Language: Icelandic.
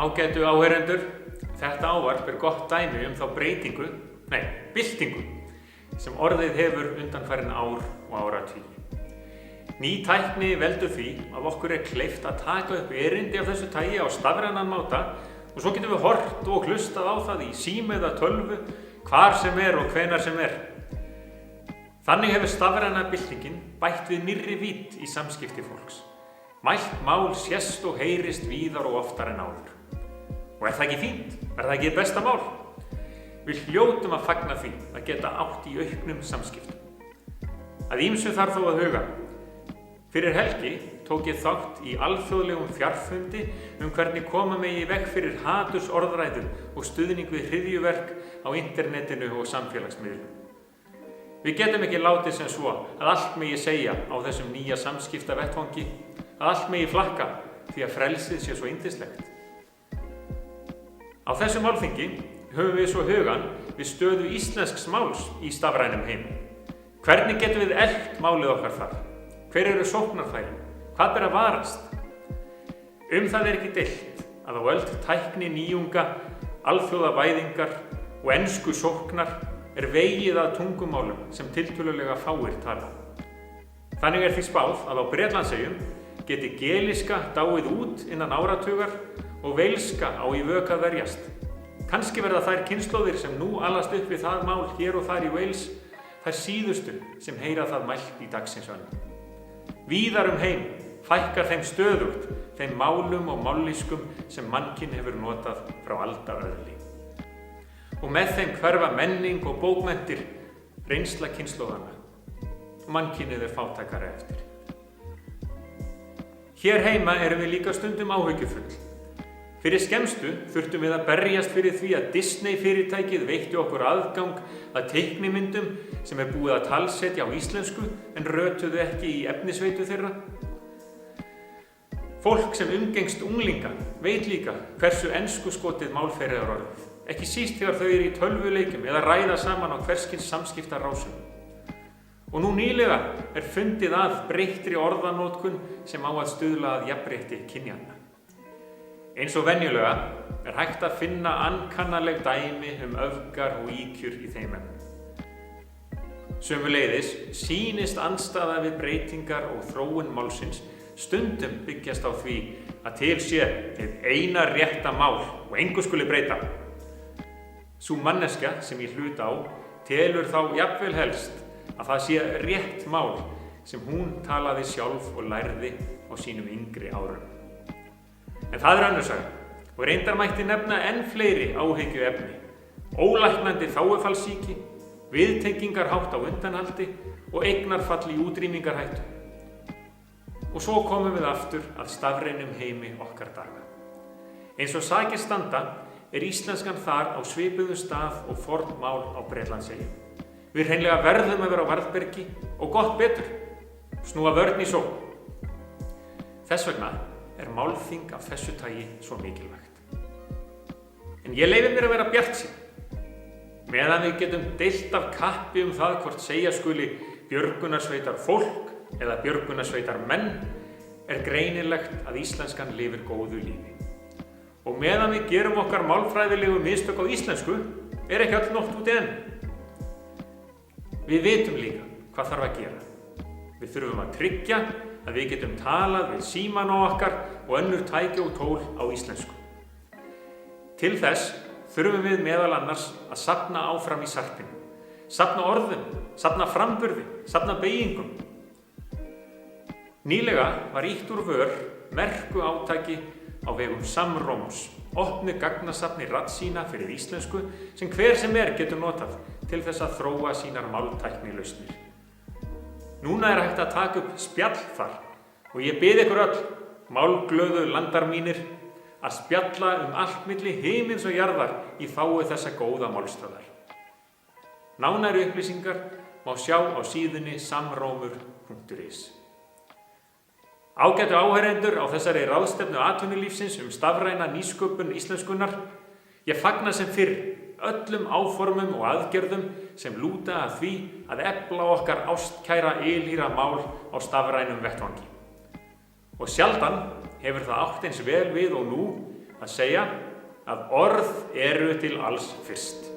Ágætu áheyrendur, þetta ávarp gott dæmi þá byltingu sem orðið hefur undanfarin ár og áratugi. Ný tækni veldur því að okkur kleift að taka upp erindi af þessu tagi á stafrænan máta og svo getum við hort og hlustað á það í síma eða tölvu, hvar sem og hvenær sem Þannig hefur stafræna byltingin bætt við nýrri vídd í samskipti fólks. Mælt mál sést og heyrist víðar og oftar en áður. Og það ekki fínt? Það ekki besta mál? Við hljótum að fagna því að geta átt í auknum samskiptum. Að ýmsu þarf þó að huga. Fyrir helgi tók ég þátt í alþjóðlegum fjarfundi hvernig koma megi í veg fyrir hatursorðræðu og stuðning við hryðjuverk á internetinu og samfélagsmiðlum. Við getum ekki látið sem svo að allt megi segja á þessum nýja samskiptavettvangi, að allt megi flakka því að frelsið sé svo yndislegt. Á þessu málþingi höfum við svo hugann við stöðu íslensks máls í stafrænum heimi. Hvernig getum við eflt málið okkar þar? Hver eru sóknarfærin? Hvað ber að varast? Það ekki deilt að á öld tækni nýjunga, alþjóðavæðingar og ensku sóknar vegið að tungumálum sem tiltölulega fáir tala. Þannig því spáð að á Bretlandseyjum geti gelíska dáið út innan áratugar og veilska á í vök að verjast. Kannski verða þær kynslóðir sem nú alast upp við það mál hér og þar í Wales, þær síðustu sem heyra það mælt í dagsins önn. Víðar heim fækkar þeim stöðugt, þeim málum og mállýskum sem mannkyn hefur notað frá aldaöðli. Og með þeim hverfa menning og bókmenntir, reynsla kynslóðanna. Mannkynið fátækara eftir. Hér heima við líka stundum áhyggjufull. Fyrir skemmstu þurftum við að berjast fyrir því að Disney-fyrirtækið veitti okkur aðgang að teiknimyndum sem búið að talsetja á íslensku en rötuðu ekki í efnisveitu þeirra. Fólk sem umgengst unglinga veit líka hversu enskuskotið mál þeirra orðið. Ekki síst þegar þau í tölvuleikjum eða ræða saman á hverskins samskiptarásum. Og nú nýlega fundið að breyttri orðanotkun sem á að stuðla að jafnrétti kynjanna. Eins og venjulega hægt að finna ankannaleg dæmi öfgar og íkjur í þeim efnum. Sömuleiðis sýnist andstaða við breytingar og þróun málsins stundum byggjast á því að til sé hið eina rétta mál og engu skuli breyta. Sú manneskja sem í hlut á telur þá jafnvel helst að það sé rétt mál sem hún talaði sjálf og lærði á sínum yngri árum. En það önnur saga og reyndar mætti nefna enn fleiri áhyggjuefni. Ólæknandi þágufallssýki, viðtengingarhátt á undanhaldi og eignarfall í útrýmingarhættu. Og svo komum við aftur að stafrænum heimi okkar daga. Eins og sakir standa íslenskan þar á svipuðum stað og fornmál á Bretlandseyjum. Við hreinlega verðum að vera á varðbergi og gott betur, snúa vörn í sókn. Þess vegna málþing af þessu tagi svo mikilvægt. En ég leyfi mér að vera bjartsýnn. Meðan við getum deilt af kappi það hvort segja skuli björgunarsveitar fólk eða björgunarsveitar menn, greinilegt að íslenskan lifir góðu lífi. Og meðan við gerum okkar málfræðilegu mistök á íslensku, ekki öll nótt út enn. Við vitum líka hvað þarf að gera. Við þurfum að tryggja að við getum talað við síman á okkar og önnur tæki og tól á íslensku. Til þess þurfum við meðal annars að safna áfram í sarpinu. Safna orðum, safna framburði, safna beygingum. Nýlega var ýtt úr vör merku átaki á vegum Samróms, opnu gagnasafni Radsína fyrir íslensku sem hver sem getur notað til þess að þróa sínar máltæknilausnir. Núna hægt að taka upp spjall þar og ég bið ykkur öll, málglöðu landar mínir, að spjalla allt milli himins og jarðar í þágu þessa góða málstöðar. Nánari upplýsingar má sjá á síðunni samrómur.is. Ágætu áheyrendur á þessari ráðstefnu atvinnulífsins stafræna nýsköpun íslenskunnar, ég fagna sem fyrr öllum áformum og aðgerðum sem lúta að því að efla okkar ástkæra ylhýra mál á stafrænum vettvangi. Og sjaldan hefur það átt eins vel við og nú að segja að orð eru til alls fyrst.